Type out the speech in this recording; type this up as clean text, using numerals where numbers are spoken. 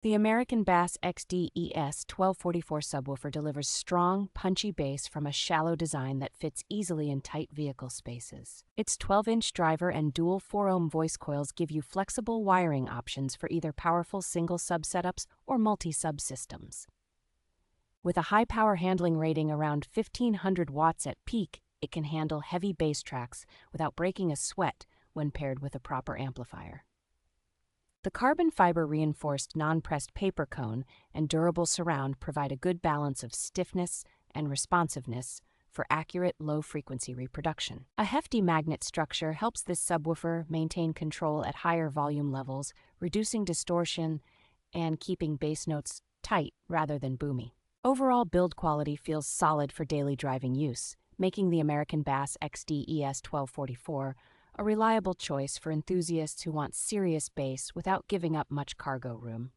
The American Bass XD-ES 1244 subwoofer delivers strong, punchy bass from a shallow design that fits easily in tight vehicle spaces. Its 12-inch driver and dual 4-ohm voice coils give you flexible wiring options for either powerful single-sub setups or multi-sub systems. With a high power handling rating around 1500 watts at peak, it can handle heavy bass tracks without breaking a sweat when paired with a proper amplifier. The carbon fiber reinforced non-pressed paper cone and durable surround provide a good balance of stiffness and responsiveness for accurate low-frequency reproduction. A hefty magnet structure helps this subwoofer maintain control at higher volume levels, reducing distortion and keeping bass notes tight rather than boomy. Overall build quality feels solid for daily driving use, making the American Bass XD-ES 1244 a reliable choice for enthusiasts who want serious bass without giving up much cargo room.